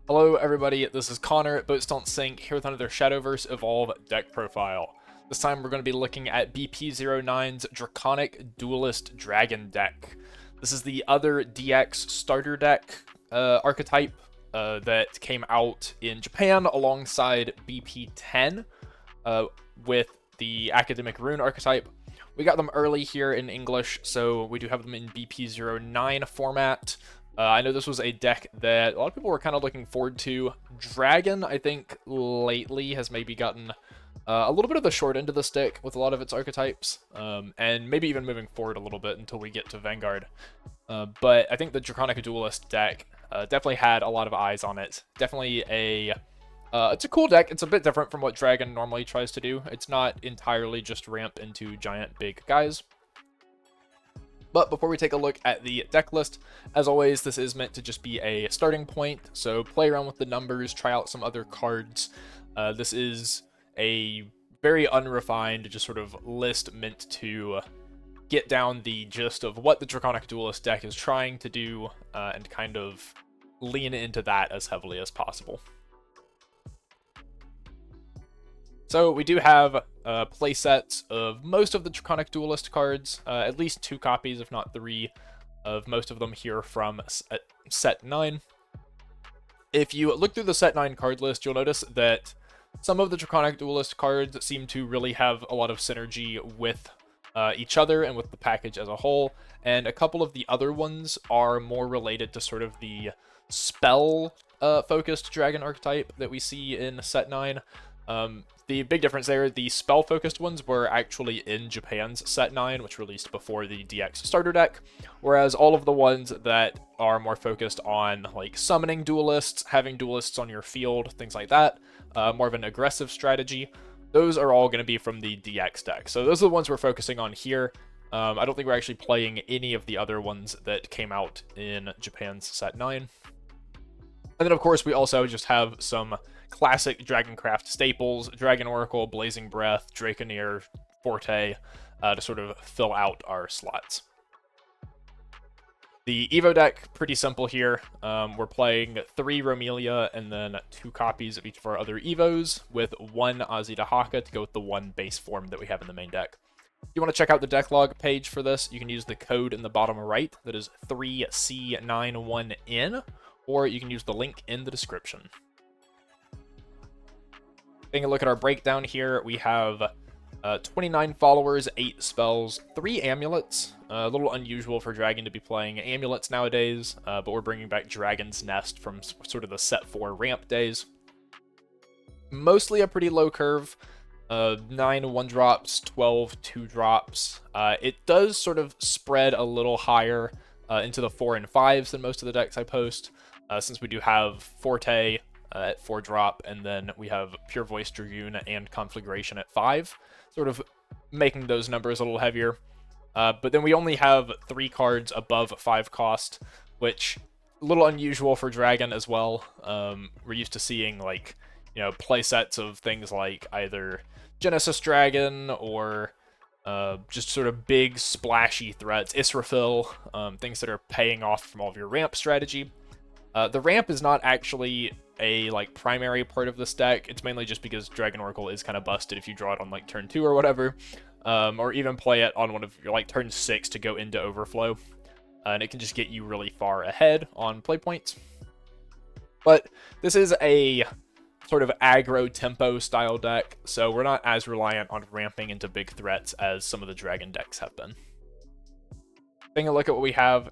Hello everybody, this is Connor at BoatsDon'tSink here with another Shadowverse Evolve deck profile. This time we're going to be looking at BP09's Draconic Duelist Dragon deck. This is the other DX starter deck archetype that came out in Japan alongside BP10 with the Academic Rune archetype. We got them early here in English, so we do have them in BP09 format. I know this was a deck that a lot of people were kind of looking forward to. Dragon, I think, lately has maybe gotten a little bit of the short end of the stick with a lot of its archetypes, and maybe even moving forward a little bit until we get to Vanguard. But I think the Draconic Duelist deck definitely had a lot of eyes on it. Definitely it's a cool deck. It's a bit different from what Dragon normally tries to do. It's not entirely just ramp into giant big guys. But before we take a look at the deck list, as always, this is meant to just be a starting point, so play around with the numbers, try out some other cards. This is a very unrefined, just sort of list meant to get down the gist of what the Draconic Duelist deck is trying to do, and kind of lean into that as heavily as possible. So we do have playsets of most of the Draconic Duelist cards, at least 2 copies, if not 3, of most of them here from set 9. If you look through the set 9 card list, you'll notice that some of the Draconic Duelist cards seem to really have a lot of synergy with each other and with the package as a whole, and a couple of the other ones are more related to sort of the spell focused dragon archetype that we see in set 9. The big difference there, the spell-focused ones were actually in Japan's set 9, which released before the DX starter deck, whereas all of the ones that are more focused on like summoning duelists, having duelists on your field, things like that, more of an aggressive strategy, those are all going to be from the DX deck. So those are the ones we're focusing on here. I don't think we're actually playing any of the other ones that came out in Japan's set 9. And then, of course, we also just have some classic Dragoncraft staples, Dragon Oracle, Blazing Breath, Draconeer, Forte, to sort of fill out our slots. The Evo deck, pretty simple here. We're playing 3 Romelia and then 2 copies of each of our other Evos, with 1 Azita Haka to go with the 1 base form that we have in the main deck. If you want to check out the deck log page for this, you can use the code in the bottom right, that is 3C91N, or you can use the link in the description. Taking a look at our breakdown here, we have 29 followers, 8 spells, 3 amulets. A little unusual for Dragon to be playing amulets nowadays, but we're bringing back Dragon's Nest from sort of the set 4 ramp days. Mostly a pretty low curve, 9 1-drops, 12 2-drops. It does sort of spread a little higher into the 4 and 5s than most of the decks I post, since we do have Forte at 4-drop, and then we have Pure Voice Dragoon and Conflagration at 5, sort of making those numbers a little heavier. But then we only have 3 cards above 5 cost, which a little unusual for Dragon as well. We're used to seeing, like, you know, play sets of things like either Genesis Dragon or just sort of big splashy threats, Israfil, things that are paying off from all of your ramp strategy. The ramp is not actually a primary part of this deck. It's mainly just because Dragon Oracle is kind of busted if you draw it on like turn 2 or whatever, or even play it on one of your turn 6 to go into overflow, and it can just get you really far ahead on play points. But this is a sort of aggro tempo style deck, so we're not as reliant on ramping into big threats as some of the Dragon decks have been. Taking a look at what we have,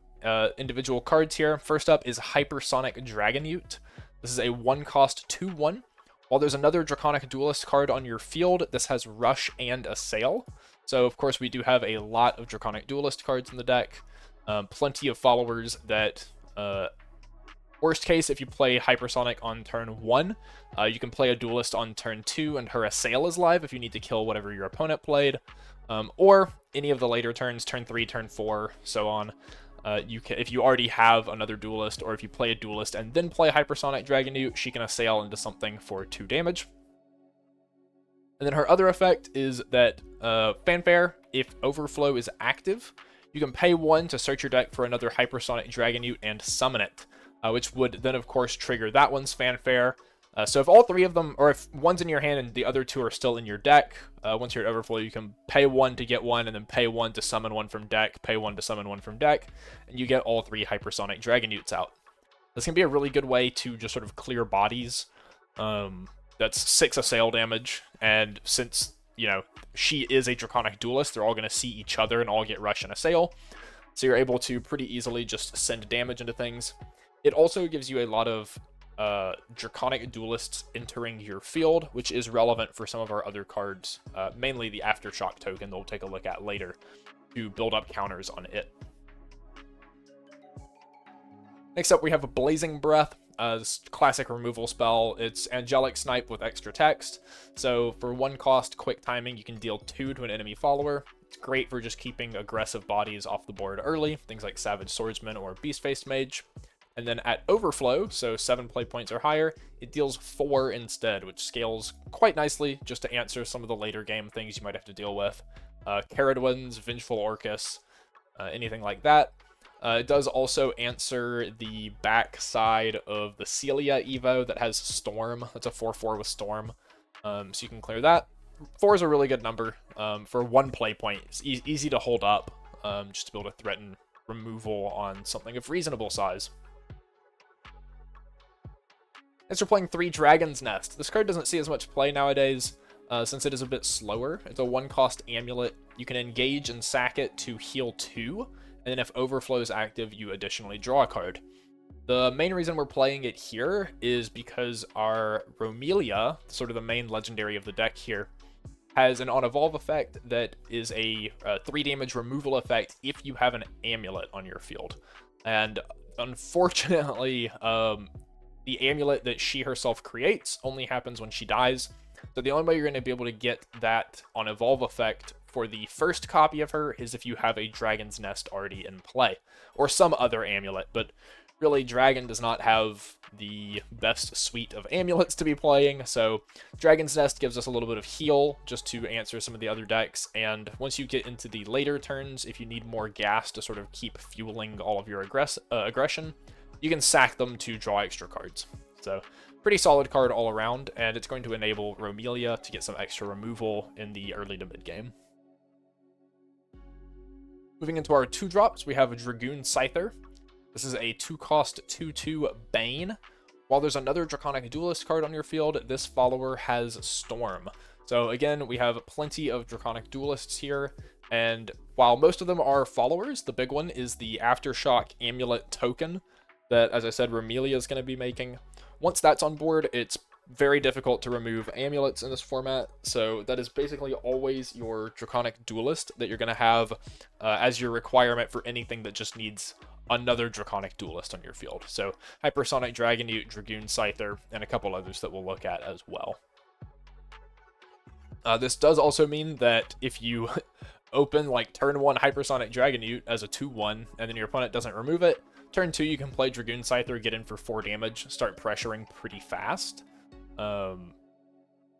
individual cards here. First up is Hypersonic Dragonute. This is a 1-cost 2/1. While there's another Draconic Duelist card on your field, this has Rush and Assail. So, of course, we do have a lot of Draconic Duelist cards in the deck. Plenty of followers that, worst case, if you play Hypersonic on turn 1, you can play a Duelist on turn 2, and her Assail is live if you need to kill whatever your opponent played. Or any of the later turns, turn 3, turn 4, so on. You can, if you already have another Duelist, or if you play a Duelist and then play Hypersonic Dragonute, she can Assail into something for 2 damage. And then her other effect is that Fanfare, if Overflow is active, you can pay 1 to search your deck for another Hypersonic Dragonute and summon it. which would then, of course, trigger that one's fanfare. So if all three of them, or if one's in your hand and the other two are still in your deck, once you're at overflow, you can pay one to get one, and then pay one to summon one from deck, pay one to summon one from deck, and you get all three hypersonic Dragonutes out. This can be a really good way to just sort of clear bodies. That's 6 assail damage, and since, you know, she is a Draconic Duelist, they're all going to see each other and all get rush and assail. So you're able to pretty easily just send damage into things. It also gives you a lot of Draconic Duelists entering your field, which is relevant for some of our other cards, mainly the Aftershock token that we'll take a look at later, to build up counters on it. Next up, we have a Blazing Breath. This classic removal spell. It's Angelic Snipe with extra text. So for 1 cost, quick timing, you can deal 2 to an enemy follower. It's great for just keeping aggressive bodies off the board early, things like Savage Swordsman or Beast-Faced Mage. And then at overflow, so 7 play points or higher, it deals 4 instead, which scales quite nicely just to answer some of the later game things you might have to deal with. Caradwins, Vengeful Orcus, anything like that. It does also answer the back side of the Celia Evo that has Storm. That's a 4/4 with Storm, so you can clear that. 4 is a really good number for 1 play point. It's easy to hold up, just to be able to threaten removal on something of reasonable size. Next, we're playing 3 Dragon's Nest. This card doesn't see as much play nowadays, since it is a bit slower. It's a 1-cost amulet. You can engage and sack it to heal 2, and then if overflow is active, you additionally draw a card. The main reason we're playing it here is because our Romelia, sort of the main legendary of the deck here, has an on-evolve effect that is a 3 damage removal effect if you have an amulet on your field. And unfortunately, the amulet that she herself creates only happens when she dies. So the only way you're going to be able to get that on-evolve effect for the first copy of her is if you have a Dragon's Nest already in play, or some other amulet, but really Dragon does not have the best suite of amulets to be playing, so Dragon's Nest gives us a little bit of heal just to answer some of the other decks, and once you get into the later turns, if you need more gas to sort of keep fueling all of your aggression, you can sack them to draw extra cards. So pretty solid card all around, and it's going to enable Romelia to get some extra removal in the early to mid game. Moving into our 2-drops, we have a Dragoon Scyther. This is a 2-cost 2/2 Bane. While there's another Draconic Duelist card on your field, this follower has Storm. So again, we have plenty of Draconic Duelists here, and while most of them are followers, the big one is the Aftershock Amulet token that, as I said, Romelia is going to be making. Once that's on board, it's very difficult to remove amulets in this format, so that is basically always your Draconic Duelist that you're going to have as your requirement for anything that just needs another Draconic Duelist on your field. So Hypersonic Dragonute, Dragoon Scyther, and a couple others that we'll look at as well. This does also mean that if you open like turn 1 Hypersonic Dragonute as a 2/1, and then your opponent doesn't remove it, turn 2 you can play Dragoon Scyther, get in for 4 damage, start pressuring pretty fast.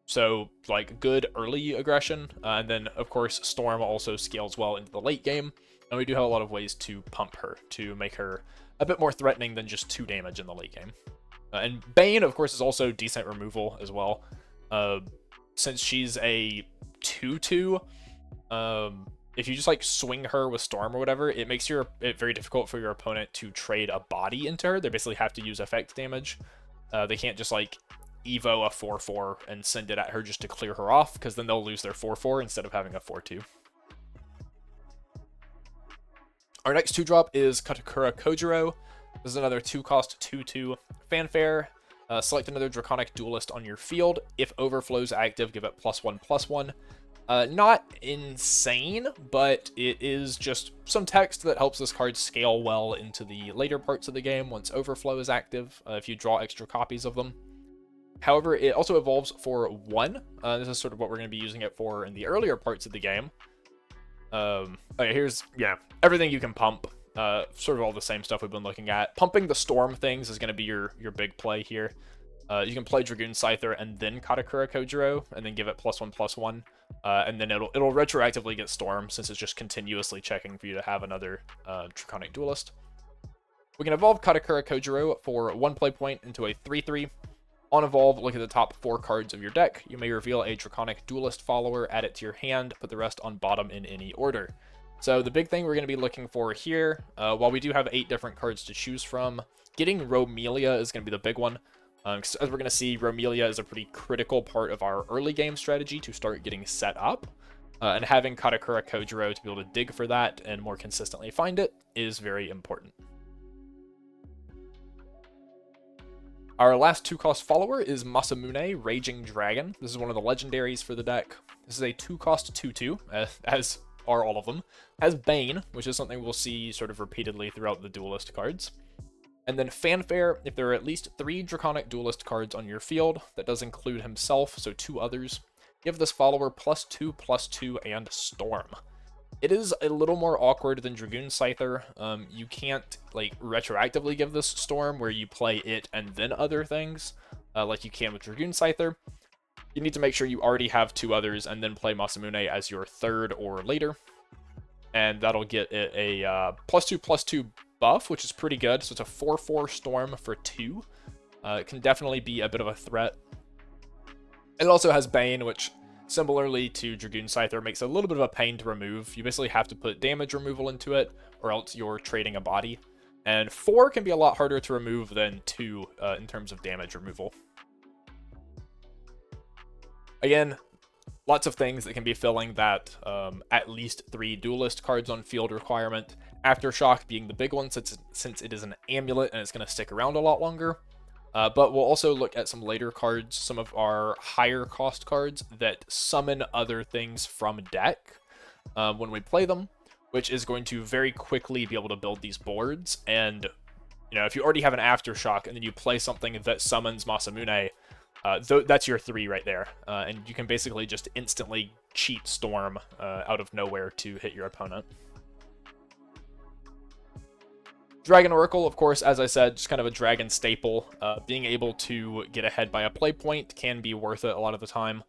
So like good early aggression, and then of course Storm also scales well into the late game, and we do have a lot of ways to pump her to make her a bit more threatening than just 2 damage in the late game. And Bane, of course, is also decent removal as well, since she's a 2/2. If you just like swing her with Storm or whatever, it makes it very difficult for your opponent to trade a body into her. They basically have to use effect damage. They can't just like Evo a 4/4 and send it at her just to clear her off, because then they'll lose their 4/4 instead of having a 4/2. Our next 2-drop is Katakura Kojiro. This is another 2-cost 2/2 fanfare. Select another Draconic Duelist on your field. If overflow's active, give it +1/+1. Not insane, but it is just some text that helps this card scale well into the later parts of the game once overflow is active, if you draw extra copies of them. However, it also evolves for 1. This is sort of what we're going to be using it for in the earlier parts of the game. Okay, here's, everything you can pump. Sort of all the same stuff we've been looking at. Pumping the Storm things is going to be your big play here. You can play Dragoon Scyther and then Katakura Kojiro, and then give it +1/+1. And then it'll retroactively get Storm, since it's just continuously checking for you to have another Draconic Duelist. We can evolve Katakura Kojiro for 1 play point into a 3/3. On evolve, look at the top 4 cards of your deck. You may reveal a Draconic Duelist follower, add it to your hand, put the rest on bottom in any order. So the big thing we're going to be looking for here, while we do have 8 different cards to choose from, getting Romelia is going to be the big one. As we're going to see, Romelia is a pretty critical part of our early game strategy to start getting set up. And having Katakura Kojiro to be able to dig for that and more consistently find it is very important. Our last 2-cost follower is Masamune, Raging Dragon. This is one of the legendaries for the deck. This is a 2-cost 2/2, as are all of them. Has Bane, which is something we'll see sort of repeatedly throughout the Duelist cards. And then Fanfare, if there are at least 3 Draconic Duelist cards on your field, that does include himself, so 2 others, give this follower +2/+2 and Storm. It is a little more awkward than Dragoon Scyther. You can't like retroactively give this Storm where you play it and then other things, like you can with Dragoon Scyther. You need to make sure you already have 2 others and then play Masamune as your 3rd or later. And that'll get it a +2/+2 buff, which is pretty good. So it's a 4/4 Storm for 2. It can definitely be a bit of a threat. It also has Bane, which, similarly to Dragoon Scyther, makes a little bit of a pain to remove. You basically have to put damage removal into it, or else you're trading a body. And 4 can be a lot harder to remove than 2 in terms of damage removal. Again, lots of things that can be filling that at least 3 Duelist cards on field requirement. Aftershock being the big one, since it is an amulet and it's going to stick around a lot longer. But we'll also look at some later cards, some of our higher cost cards that summon other things from deck when we play them, which is going to very quickly be able to build these boards. And, you know, if you already have an Aftershock and then you play something that summons Masamune, that's your 3 right there. And you can basically just instantly cheat Storm out of nowhere to hit your opponent. Dragon Oracle, of course, as I said, just kind of a dragon staple. Being able to get ahead by a play point can be worth it a lot of the time,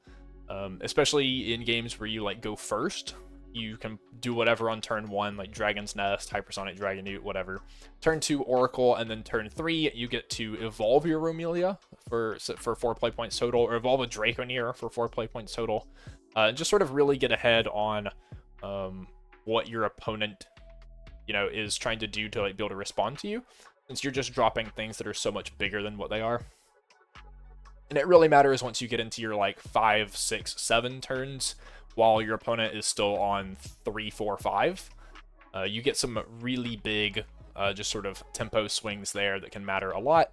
especially in games where you like go first. You can do whatever on turn 1, like Dragon's Nest, Hypersonic Dragon Newt, whatever. Turn 2, Oracle, and then turn 3, you get to evolve your Romelia for 4 play points total, or evolve a Draconeer for 4 play points total. And just sort of really get ahead on what your opponent, you know, is trying to do to like be able to respond to you, since you're just dropping things that are so much bigger than what they are. And it really matters once you get into your like 5, 6, 7 turns, while your opponent is still on 3, 4, 5. You get some really big just sort of tempo swings there that can matter a lot.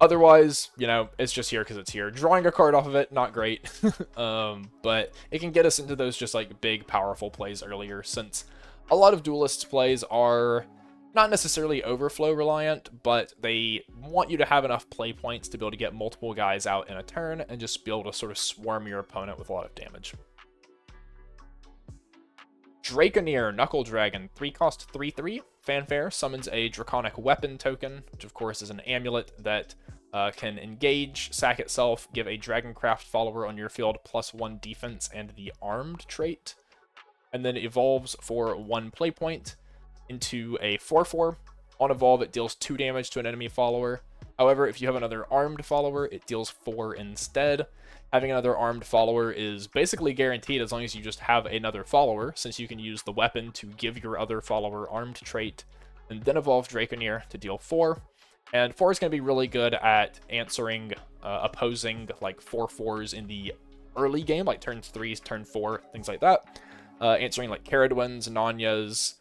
Otherwise, you know, it's just here because it's here. Drawing a card off of it, not great. But it can get us into those just like big, powerful plays earlier, since a lot of Duelist's plays are not necessarily overflow reliant, but they want you to have enough play points to be able to get multiple guys out in a turn and just be able to sort of swarm your opponent with a lot of damage. Draconeer, Knuckle Dragon, 3-cost 3/3. Fanfare summons a Draconic Weapon token, which of course is an amulet that can engage, sack itself, give a Dragoncraft follower on your field +1 defense and the armed trait, and then evolves for 1 play point into a 4/4. On evolve, it deals 2 damage to an enemy follower. However, if you have another armed follower, it deals 4 instead. Having another armed follower is basically guaranteed as long as you just have another follower, since you can use the weapon to give your other follower armed trait, and then evolve Draconeer to deal 4. And 4 is going to be really good at answering opposing like 4/4s in the early game, like turn 3, turn 4, things like that. Answering like Caradwins, Nanyas,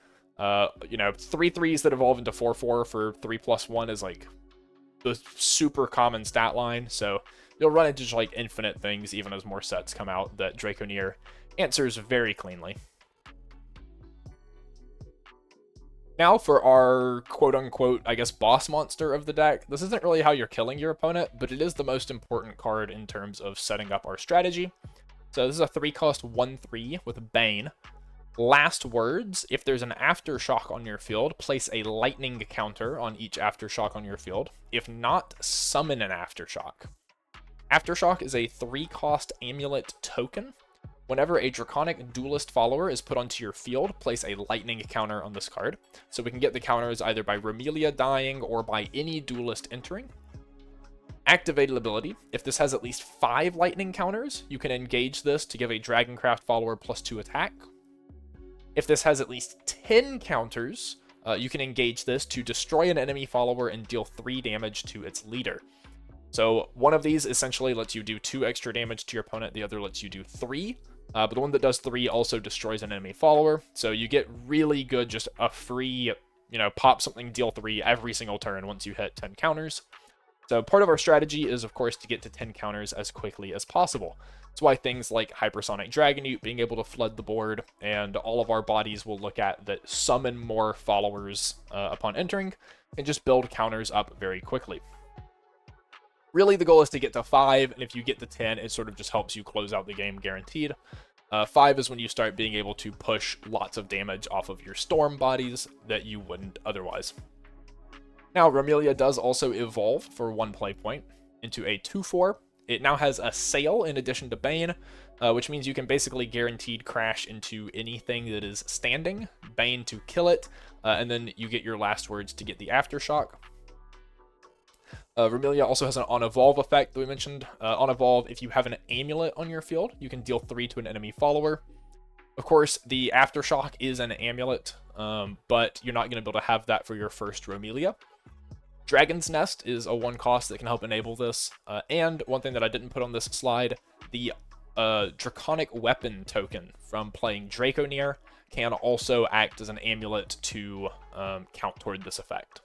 you know, 3/3s that evolve into 4/4 for 3+1 is like the super common stat line. So you'll run into just like infinite things even as more sets come out that Draconeer answers very cleanly. Now for our quote-unquote, I guess, boss monster of the deck. This isn't really how you're killing your opponent, but it is the most important card in terms of setting up our strategy. So this is a 3-cost 1/3 with Bane. Last words, if there's an Aftershock on your field, place a lightning counter on each Aftershock on your field. If not, summon an Aftershock. Aftershock is a 3-cost amulet token. Whenever a Draconic Duelist follower is put onto your field, place a lightning counter on this card. So we can get the counters either by Romelia dying or by any Duelist entering. Activated ability. If this has at least 5 lightning counters, you can engage this to give a Dragoncraft follower +2 attack. If this has at least 10 counters, you can engage this to destroy an enemy follower and deal 3 damage to its leader. So one of these essentially lets you do 2 extra damage to your opponent, the other lets you do 3. But the one that does 3 also destroys an enemy follower. So you get really good, just a free, pop something, deal 3 every single turn once you hit 10 counters. So part of our strategy is, of course, to get to 10 counters as quickly as possible. That's why things like Hypersonic Dragonute, being able to flood the board, and all of our bodies will look at that summon more followers upon entering, and just build counters up very quickly. Really, the goal is to get to 5, and if you get to 10, it sort of just helps you close out the game guaranteed. 5 is when you start being able to push lots of damage off of your storm bodies that you wouldn't otherwise. Now, Romelia does also evolve for 1 play point into a 2/4. It now has a sail in addition to Bane, which means you can basically guaranteed crash into anything that is standing, Bane to kill it, and then you get your last words to get the Aftershock. Romelia also has an on-evolve effect that we mentioned. On-evolve, if you have an amulet on your field, you can deal 3 to an enemy follower. Of course, the Aftershock is an amulet, but you're not going to be able to have that for your first Romelia. Dragon's Nest is a 1 cost that can help enable this. And one thing that I didn't put on this slide, the Draconic Weapon token from playing Draconeer can also act as an amulet to count toward this effect.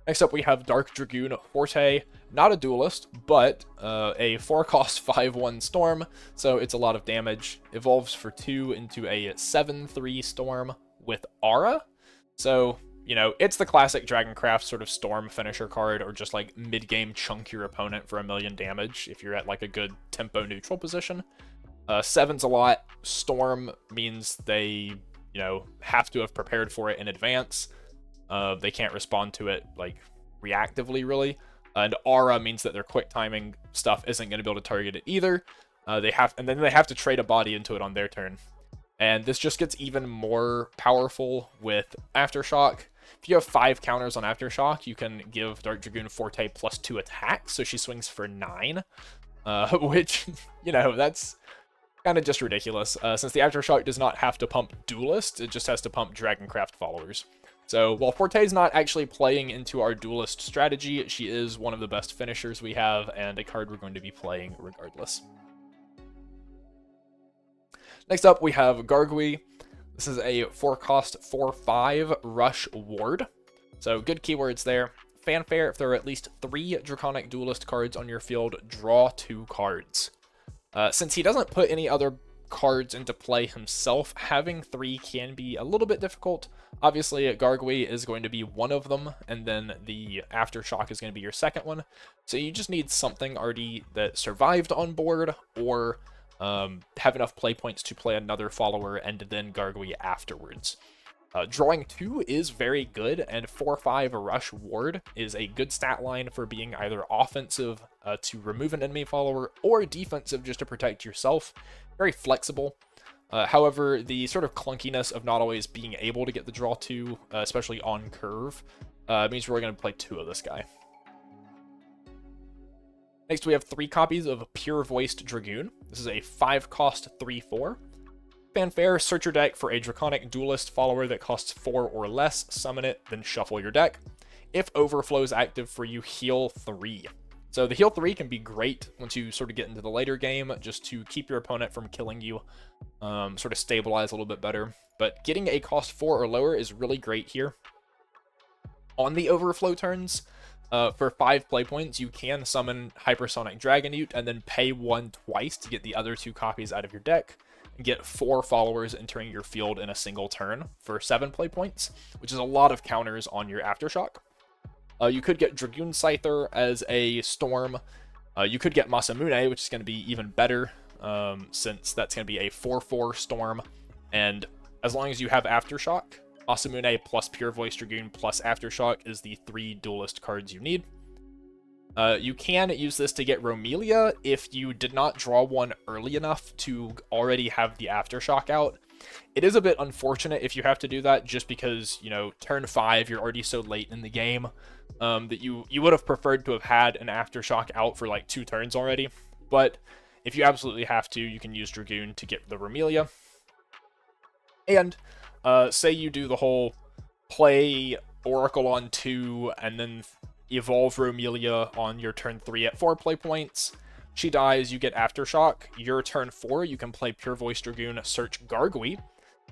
Next up, we have Dark Dragoon Forte, not a duelist, but a 4-cost 5/1 storm, so it's a lot of damage. Evolves for 2 into a 7/3 storm with aura. So, it's the classic Dragoncraft sort of storm finisher card, or just like mid-game chunk your opponent for 1,000,000 damage if you're at like a good tempo neutral position. 7's a lot. Storm means they, have to have prepared for it in advance. They can't respond to it like reactively, really. And aura means that their quick timing stuff isn't going to be able to target it either. And then they have to trade a body into it on their turn. And this just gets even more powerful with Aftershock. If you have 5 counters on Aftershock, you can give Dark Dragoon Forte +2 attack, so she swings for 9, which, that's kind of just ridiculous. Since the Aftershock does not have to pump Duelist, it just has to pump Dragoncraft followers. So while Forte's not actually playing into our Duelist strategy, she is one of the best finishers we have, and a card we're going to be playing regardless. Next up, we have Gargui. This is a 4-cost 4/5 Rush Ward. So good keywords there. Fanfare, if there are at least 3 Draconic Duelist cards on your field, draw 2 cards. Since he doesn't put any other cards into play himself, having 3 can be a little bit difficult. Obviously, Gargui is going to be one of them, and then the Aftershock is going to be your second one. So you just need something already that survived on board, or have enough play points to play another follower and then Gargui afterwards. Drawing 2 is very good, and 4/5 Rush Ward is a good stat line for being either offensive to remove an enemy follower, or defensive just to protect yourself. Very flexible. However, the sort of clunkiness of not always being able to get the draw 2, especially on curve, means we're going to play 2 of this guy. Next, we have 3 copies of Pure Voiced Dragoon. This is a 5-cost 3/4. Fanfare, search your deck for a Draconic Duelist follower that costs 4 or less, summon it, then shuffle your deck. If Overflow is active for you, heal 3. So the heal 3 can be great once you sort of get into the later game, just to keep your opponent from killing you, sort of stabilize a little bit better. But getting a cost 4 or lower is really great here. On the Overflow turns, for 5 play points, you can summon Hypersonic Dragonute and then pay 1 twice to get the other 2 copies out of your deck, and get 4 followers entering your field in a single turn for 7 play points, which is a lot of counters on your Aftershock. You could get Dragoon Scyther as a storm. You could get Masamune, which is going to be even better, since that's going to be a 4/4 storm. And as long as you have Aftershock, Masamune plus Pure Voice Dragoon plus Aftershock is the 3 duelist cards you need. You can use this to get Romelia if you did not draw one early enough to already have the Aftershock out. It is a bit unfortunate if you have to do that, just because, you know, turn 5, you're already so late in the game that you would have preferred to have had an Aftershock out for like 2 turns already. But if you absolutely have to, you can use Dragoon to get the Romelia. And say you do the whole play Oracle on 2 and then evolve Romelia on your turn 3 at 4 play points. She dies, you get Aftershock. Your turn 4, you can play Pure Voice Dragoon, search Gargui,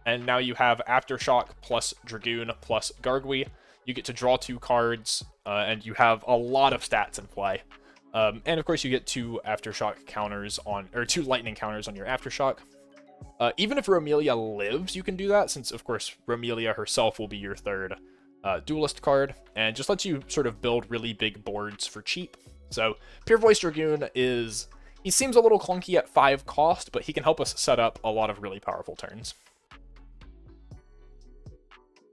and now you have Aftershock plus Dragoon plus Gargui. You get to draw 2 cards, and you have a lot of stats in play. And of course, you get 2 Aftershock counters on, or 2 lightning counters on your Aftershock. Even if Romelia lives, you can do that, since of course Romelia herself will be your 3rd duelist card, and just lets you sort of build really big boards for cheap. So Pure Voice Dragoon he seems a little clunky at 5 cost, but he can help us set up a lot of really powerful turns.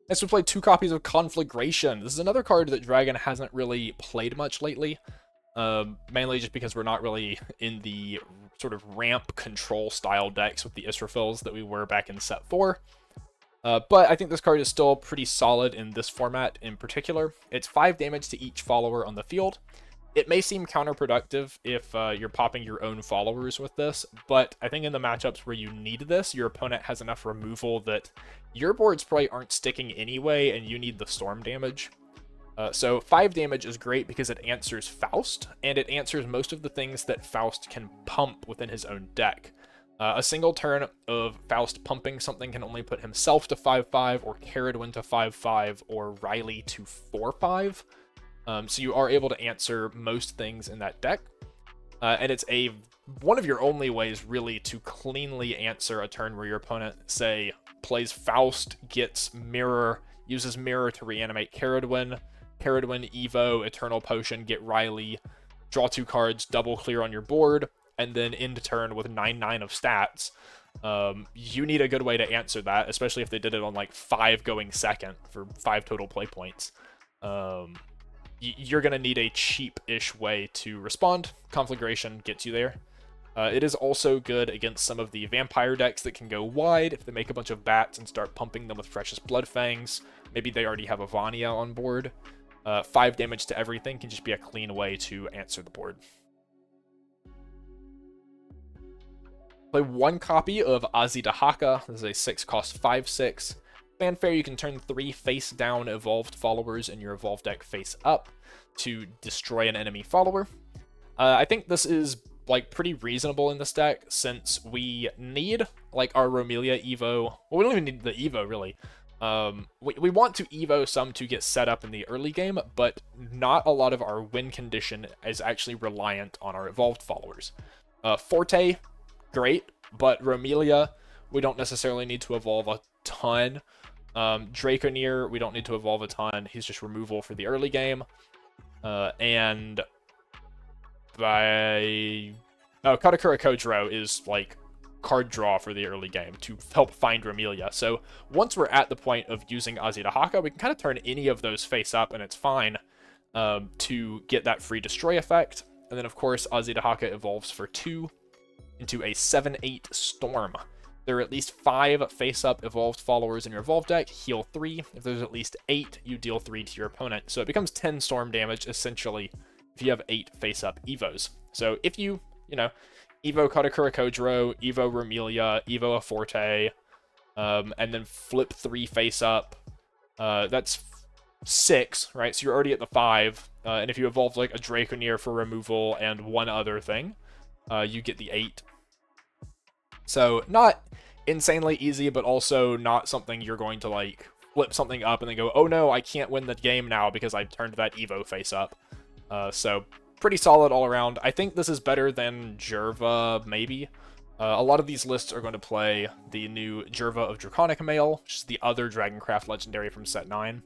Next we play 2 copies of Conflagration. This is another card that Dragon hasn't really played much lately, mainly just because we're not really in the sort of ramp control style decks with the Israfils that we were back in set 4. But I think this card is still pretty solid in this format in particular. It's 5 damage to each follower on the field. It may seem counterproductive if you're popping your own followers with this, but I think in the matchups where you need this, your opponent has enough removal that your boards probably aren't sticking anyway, and you need the storm damage. So 5 damage is great because it answers Faust, and it answers most of the things that Faust can pump within his own deck. A single turn of Faust pumping something can only put himself to 5/5, or Caradwin to 5/5, or Riley to 4/5. So you are able to answer most things in that deck. And it's one of your only ways, really, to cleanly answer a turn where your opponent, say, plays Faust, gets Mirror, uses Mirror to reanimate Caradwin, Evo, Eternal Potion, get Riley, draw 2 cards, double clear on your board, and then end turn with 9/9 of stats. You need a good way to answer that, especially if they did it on like 5 going second for 5 total play points. You're going to need a cheap-ish way to respond. Conflagration gets you there. It is also good against some of the vampire decks that can go wide if they make a bunch of bats and start pumping them with Precious Bloodfangs. Maybe they already have a Vania on board. 5 damage to everything can just be a clean way to answer the board. Play 1 copy of Azidahaka. This is a 6 cost 5/6. Fanfare, you can turn 3 face-down evolved followers in your evolved deck face-up to destroy an enemy follower. I think this is like pretty reasonable in this deck, since we need like our Romelia Evo. Well, we don't even need the Evo, really. We want to Evo some to get set up in the early game, but not a lot of our win condition is actually reliant on our evolved followers. Forte, great, but Romelia, we don't necessarily need to evolve a ton. Draconeer, we don't need to evolve a ton. He's just removal for the early game. And Katakura Kojiro is like card draw for the early game to help find Romelia. So once we're at the point of using Azidahaka, we can kind of turn any of those face up and it's fine to get that free destroy effect. And then of course Azidahaka evolves for 2 into a 7/8 Storm. There are at least 5 face-up evolved followers in your evolved deck, heal 3. If there's at least 8, you deal 3 to your opponent. So it becomes 10 storm damage, essentially, if you have 8 face-up Evos. So if you Evo Katakura Kojiro, Evo Romelia, Evo a Forte, and then flip 3 face-up, that's 6, right? So you're already at the 5. And if you evolve like a Draconeer for removal and one other thing, you get the 8. So not insanely easy, but also not something you're going to like flip something up and then go, oh no, I can't win the game now because I turned that Evo face up. So pretty solid all around. I think this is better than Jerva, maybe. A lot of these lists are going to play the new Jerva of Draconic Mail, which is the other Dragoncraft legendary from set 9.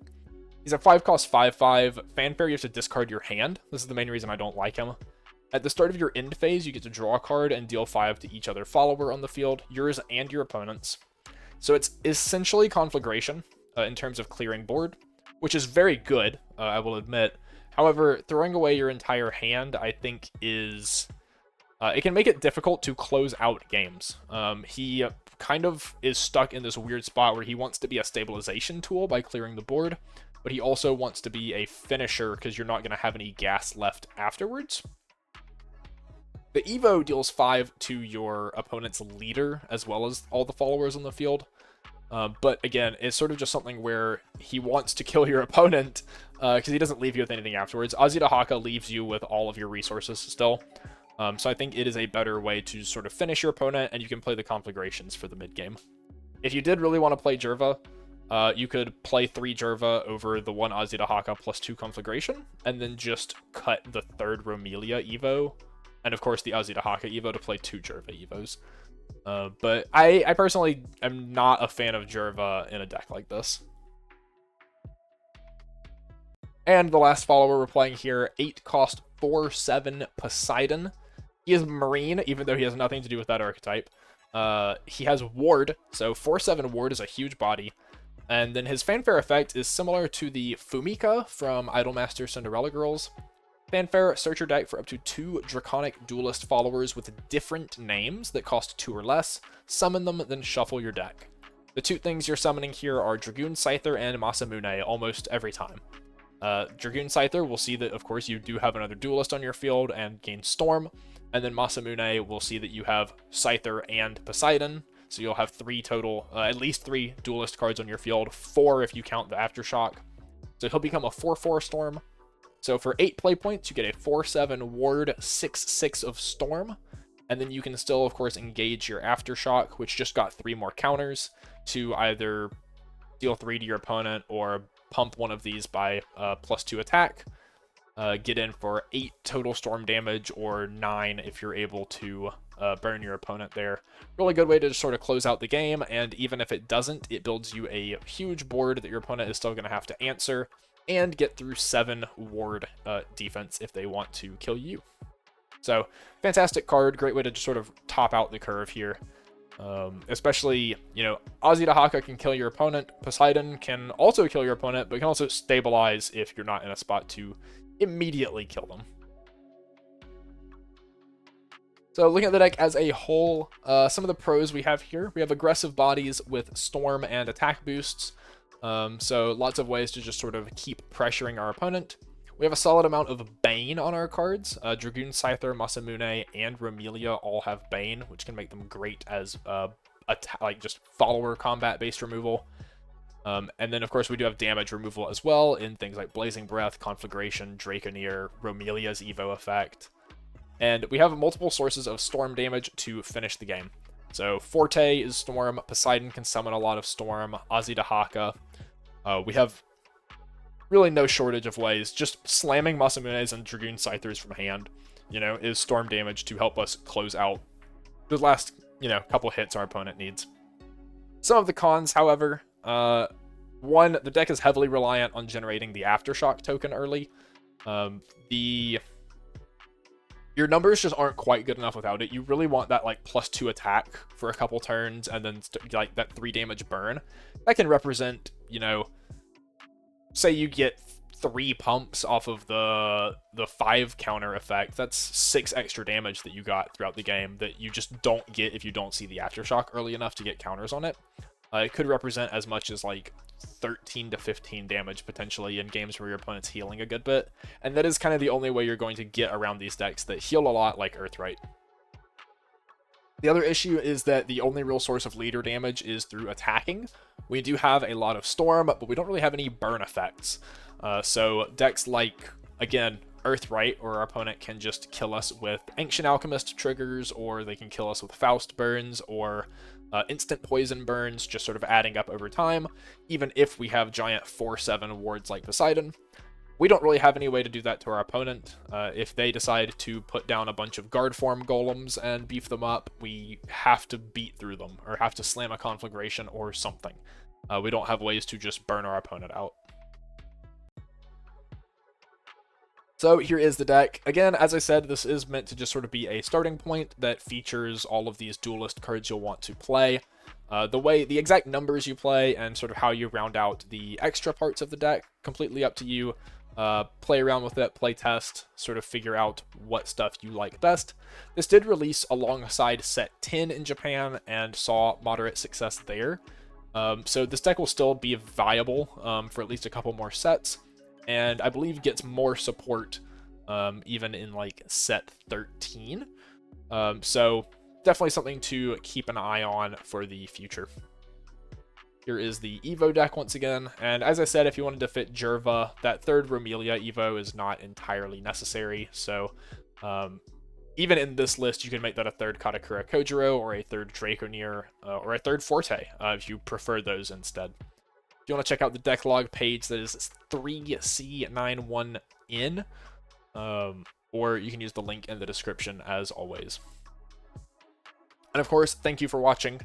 He's a 5 cost 5/5. Fanfare, you have to discard your hand. This is the main reason I don't like him. At the start of your end phase, you get to draw a card and deal 5 to each other follower on the field, yours and your opponent's. So it's essentially Conflagration in terms of clearing board, which is very good, I will admit. However, throwing away your entire hand, I think, is... it can make it difficult to close out games. He kind of is stuck in this weird spot where he wants to be a stabilization tool by clearing the board, but he also wants to be a finisher because you're not going to have any gas left afterwards. The Evo deals 5 to your opponent's leader, as well as all the followers on the field. But again, it's sort of just something where he wants to kill your opponent because he doesn't leave you with anything afterwards. Azidahaka leaves you with all of your resources still. So I think it is a better way to sort of finish your opponent, and you can play the conflagrations for the mid-game. If you did really want to play Jerva, you could play 3 Jerva over the 1 Azidahaka plus 2 conflagration, and then just cut the 3rd Romelia Evo, and of course the Azidahaka Evo to play 2 Jerva Evos. But I personally am not a fan of Jerva in a deck like this. And the last follower we're playing here, 8 cost 4/7 Poseidon. He is Marine, even though he has nothing to do with that archetype. He has Ward, so 4/7 Ward is a huge body. And then his Fanfare effect is similar to the Fumika from Idolmaster Cinderella Girls. Fanfare, search your deck for up to 2 Draconic Duelist followers with different names that cost 2 or less. Summon them, then shuffle your deck. The 2 things you're summoning here are Dragoon Scyther and Masamune almost every time. Dragoon Scyther will see that, of course, you do have another Duelist on your field and gain Storm. And then Masamune will see that you have Scyther and Poseidon. So you'll have 3 total, at least 3 Duelist cards on your field, 4 if you count the Aftershock. So he'll become a 4/4 Storm. So for 8 play points, you get a 4/7 Ward, 6/6 of Storm. And then you can still, of course, engage your Aftershock, which just got 3 more counters to either deal 3 to your opponent or pump one of these by +2 attack. Get in for 8 total Storm damage, or 9 if you're able to burn your opponent there. Really good way to just sort of close out the game, and even if it doesn't, it builds you a huge board that your opponent is still going to have to answer, and get through 7 ward defense if they want to kill you. So, fantastic card, great way to just sort of top out the curve here. Especially, you know, Azidahaka can kill your opponent, Poseidon can also kill your opponent, but can also stabilize if you're not in a spot to immediately kill them. So looking at the deck as a whole, some of the pros we have here, we have aggressive bodies with Storm and attack boosts. So lots of ways to just sort of keep pressuring our opponent. We have a solid amount of Bane on our cards. Dragoon Scyther, Masamune, and Romelia all have Bane, which can make them great as like just follower combat-based removal. And then, of course, we do have damage removal as well in things like Blazing Breath, Conflagration, Draconeer, Romelia's Evo effect. And we have multiple sources of Storm damage to finish the game. So Forte is Storm, Poseidon can summon a lot of Storm, Azidahaka. We have really no shortage of ways. Just slamming Masamune's and Dragoon Scythers from hand, you know, is Storm damage to help us close out the last, you know, couple hits our opponent needs. Some of the cons, however, one, the deck is heavily reliant on generating the Aftershock token early. Your numbers just aren't quite good enough without it. You really want that like +2 attack for a couple turns and then like that 3 damage burn. That can represent, you know, say you get 3 pumps off of the 5 counter effect. That's 6 extra damage that you got throughout the game that you just don't get if you don't see the Aftershock early enough to get counters on it. It could represent as much as like 13 to 15 damage potentially in games where your opponent's healing a good bit, and that is kind of the only way you're going to get around these decks that heal a lot like Earthright. The other issue is that the only real source of leader damage is through attacking. We do have a lot of Storm, but we don't really have any burn effects. So decks like, again, Earthright, or our opponent can just kill us with Ancient Alchemist triggers, or they can kill us with Faust burns, or instant poison burns, just sort of adding up over time, even if we have giant 4/7 wards like Poseidon. We don't really have any way to do that to our opponent. If they decide to put down a bunch of guard form golems and beef them up, we have to beat through them, or have to slam a conflagration or something. We don't have ways to just burn our opponent out. So here is the deck. Again, as I said, this is meant to just sort of be a starting point that features all of these duelist cards you'll want to play. The exact numbers you play and sort of how you round out the extra parts of the deck, completely up to you. play around with it, play test, sort of figure out what stuff you like best. This did release alongside set 10 in Japan and saw moderate success there. So this deck will still be viable for at least a couple more sets, and I believe gets more support even in like set 13. So definitely something to keep an eye on for the future. Here is the Evo deck once again, and as I said, if you wanted to fit Jerva, that third Romelia Evo is not entirely necessary, so even in this list, you can make that a third Katakura Kojiro, or a third Draconeer, or a third Forte, if you prefer those instead. If you want to check out the deck log page, that is 3C91N, or you can use the link in the description as always. And of course, thank you for watching.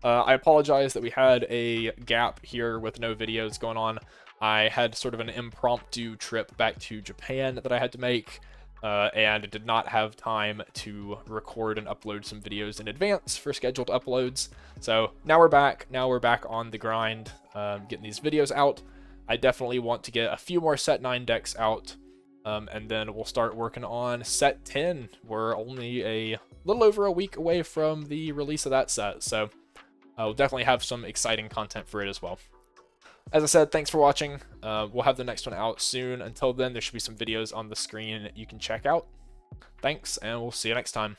I apologize that we had a gap here with no videos going on. I had sort of an impromptu trip back to Japan that I had to make, and did not have time to record and upload some videos in advance for scheduled uploads. So now we're back. Now we're back on the grind, getting these videos out. I definitely want to get a few more set 9 decks out, and then we'll start working on set 10. We're only a little over a week away from the release of that set, so we'll definitely have some exciting content for it as well. As I said, thanks for watching. We'll have the next one out soon. Until then, there should be some videos on the screen you can check out. Thanks, and we'll see you next time.